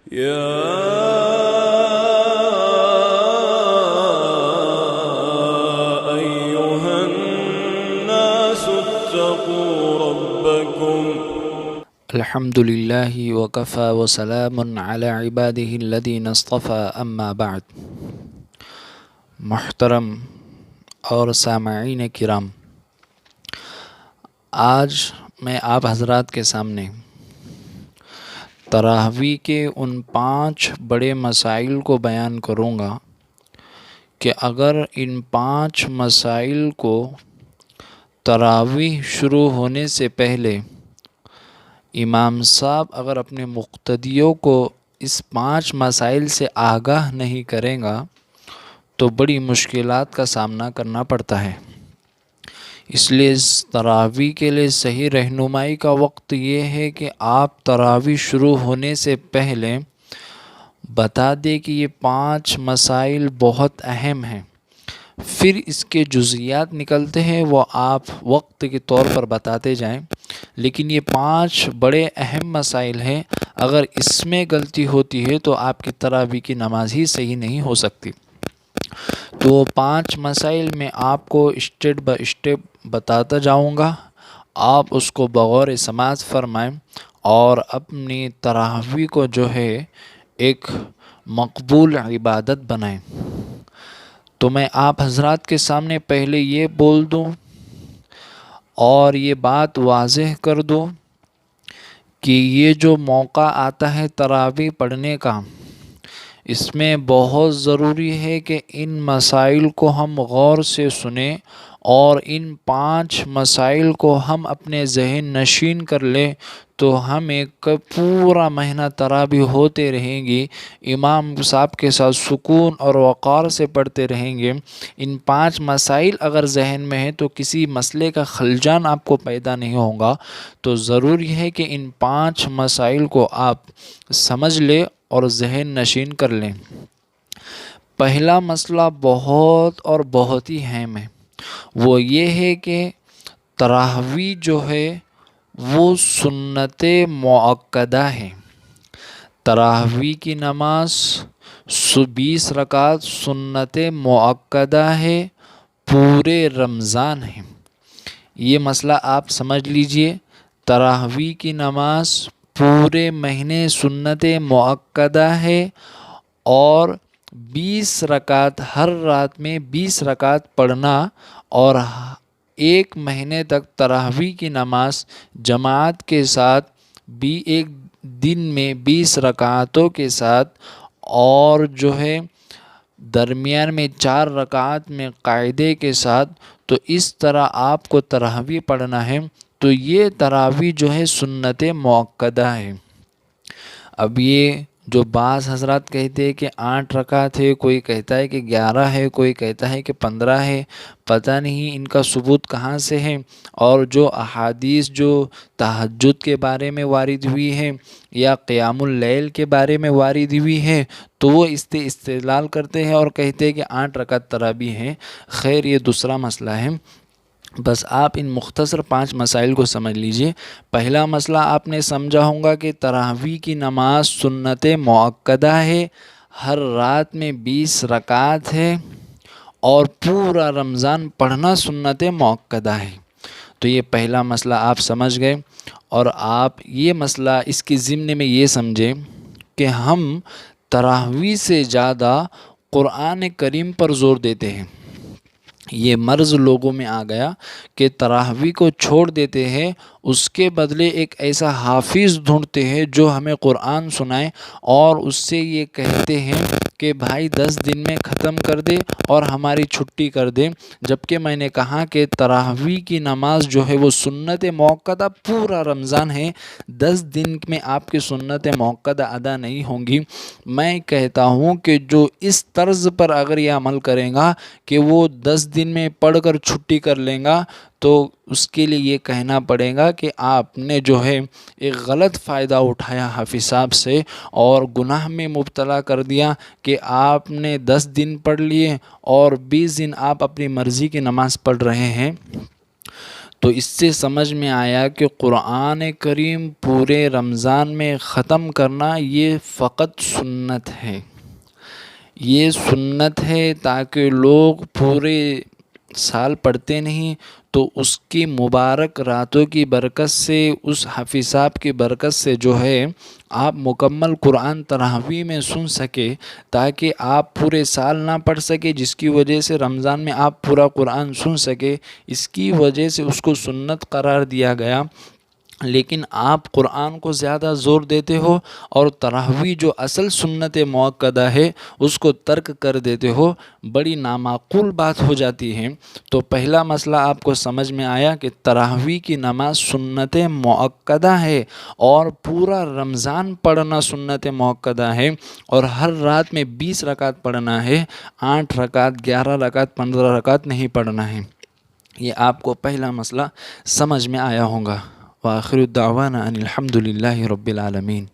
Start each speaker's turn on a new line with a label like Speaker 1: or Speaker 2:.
Speaker 1: يا أيها الناس اتقوا ربكم
Speaker 2: الحمد للہ وکفى وسلام علی عباده الذین اصطفى اما بعد۔ محترم اور سامعین کرام، آج میں آپ حضرات کے سامنے تراویح کے ان 5 بڑے مسائل کو بیان کروں گا کہ اگر ان 5 مسائل کو تراویح شروع ہونے سے پہلے امام صاحب اگر اپنے مقتدیوں کو اس 5 مسائل سے آگاہ نہیں کریں گا تو بڑی مشکلات کا سامنا کرنا پڑتا ہے۔ اس لیے اس تراویح کے لیے صحیح رہنمائی کا وقت یہ ہے کہ آپ تراویح شروع ہونے سے پہلے بتا دیں کہ یہ 5 مسائل بہت اہم ہیں، پھر اس کے جزئیات نکلتے ہیں وہ آپ وقت کے طور پر بتاتے جائیں، لیکن یہ 5 بڑے اہم مسائل ہیں، اگر اس میں غلطی ہوتی ہے تو آپ کی تراویح کی نماز ہی صحیح نہیں ہو سکتی۔ تو 5 مسائل میں آپ کو اسٹیپ بائی اسٹیپ بتاتا جاؤں گا، آپ اس کو بغور سماعت فرمائیں اور اپنی تراویح کو جو ہے ایک مقبول عبادت بنائیں۔ تو میں آپ حضرات کے سامنے پہلے یہ بول دوں اور یہ بات واضح کر دوں کہ یہ جو موقع آتا ہے تراویح پڑھنے کا، اس میں بہت ضروری ہے کہ ان مسائل کو ہم غور سے سنیں اور ان 5 مسائل کو ہم اپنے ذہن نشین کر لیں، تو ہمیں پورا مہینہ تراویح ہوتے رہیں گی، امام صاحب کے ساتھ سکون اور وقار سے پڑھتے رہیں گے۔ ان 5 مسائل اگر ذہن میں ہیں تو کسی مسئلے کا خلجان آپ کو پیدا نہیں ہوگا۔ تو ضروری ہے کہ ان 5 مسائل کو آپ سمجھ لیں اور ذہن نشین کر لیں۔ پہلا مسئلہ بہت اور بہت ہی اہم ہے، وہ یہ ہے کہ تراویح جو ہے وہ سنت مؤکدہ ہے۔ تراویح کی نماز 20 رکعت سنت مؤکدہ ہے، پورے رمضان ہے۔ یہ مسئلہ آپ سمجھ لیجئے، تراویح کی نماز پورے مہینے سنت مؤکدہ ہے اور 20 رکعت ہر رات میں 20 رکعت پڑھنا، اور ایک مہینے تک تراویح کی نماز جماعت کے ساتھ بھی ایک دن میں 20 رکعتوں کے ساتھ، اور جو ہے درمیان میں 4 رکعت میں قاعدے کے ساتھ، تو اس طرح آپ کو تراویح پڑھنا ہے۔ تو یہ تراویح جو ہے سنت مؤکدہ ہے۔ اب یہ جو بعض حضرات کہتے ہیں کہ 8 رکعت ہے، کوئی کہتا ہے کہ 11 ہے، کوئی کہتا ہے کہ 15 ہے، پتہ نہیں ان کا ثبوت کہاں سے ہے، اور جو احادیث جو تہجد کے بارے میں وارد ہوئی ہے یا قیام اللیل کے بارے میں وارد ہوئی ہے تو وہ اس سے استدلال کرتے ہیں اور کہتے ہیں کہ 8 رکعت تراویح ہے۔ خیر یہ دوسرا مسئلہ ہے، بس آپ ان مختصر 5 مسائل کو سمجھ لیجئے۔ پہلا مسئلہ آپ نے سمجھا ہوگا کہ تراویح کی نماز سنت مؤکدہ ہے، ہر رات میں 20 رکعت ہے اور پورا رمضان پڑھنا سنت مؤکدہ ہے۔ تو یہ پہلا مسئلہ آپ سمجھ گئے، اور آپ یہ مسئلہ اس کے ضمن میں یہ سمجھیں کہ ہم تراویح سے زیادہ قرآن کریم پر زور دیتے ہیں۔ یہ مرض لوگوں میں آ گیا کہ تراویح کو چھوڑ دیتے ہیں، اس کے بدلے ایک ایسا حافظ ڈھونڈتے ہیں جو ہمیں قرآن سنائے، اور اس سے یہ کہتے ہیں کہ بھائی 10 دن میں ختم کر دے اور ہماری چھٹی کر دے، جبکہ میں نے کہا کہ تراویح کی نماز جو ہے وہ سنت مؤکدہ پورا رمضان ہے، 10 دن میں آپ کی سنت مؤکدہ ادا نہیں ہوں گی۔ میں کہتا ہوں کہ جو اس طرز پر اگر یہ عمل کرے گا کہ وہ 10 دن میں پڑھ کر چھٹی کر لیں گا، تو اس کے لیے یہ کہنا پڑے گا کہ آپ نے جو ہے ایک غلط فائدہ اٹھایا حافظ صاحب سے اور گناہ میں مبتلا کر دیا کہ آپ نے 10 دن پڑھ لیے اور 20 دن آپ اپنی مرضی کی نماز پڑھ رہے ہیں۔ تو تو اس سے سمجھ میں آیا کہ قرآن کریم پورے رمضان میں ختم کرنا یہ فقط سنت ہے، یہ سنت ہے، تاکہ لوگ پورے سال پڑھتے نہیں تو اس کی مبارک راتوں کی برکت سے، اس حافظ صاحب کی برکت سے جو ہے آپ مکمل قرآن تراویح میں سن سکے، تاکہ آپ پورے سال نہ پڑھ سکے، جس کی وجہ سے رمضان میں آپ پورا قرآن سن سکے، اس کی وجہ سے اس کو سنت قرار دیا گیا۔ لیکن آپ قرآن کو زیادہ زور دیتے ہو اور تراویح جو اصل سنت مؤکدہ ہے اس کو ترک کر دیتے ہو، بڑی نامعقول بات ہو جاتی ہے۔ تو پہلا مسئلہ آپ کو سمجھ میں آیا کہ تراویح کی نماز سنت مؤکدہ ہے اور پورا رمضان پڑھنا سنت مؤکدہ ہے، اور ہر رات میں 20 رکعت پڑھنا ہے، 8 رکعت، 11 رکعت، 15 رکعت نہیں پڑھنا ہے۔ یہ آپ کو پہلا مسئلہ سمجھ میں آیا ہوگا۔ وآخر الدعوانا ان الحمد للہ رب العالمین۔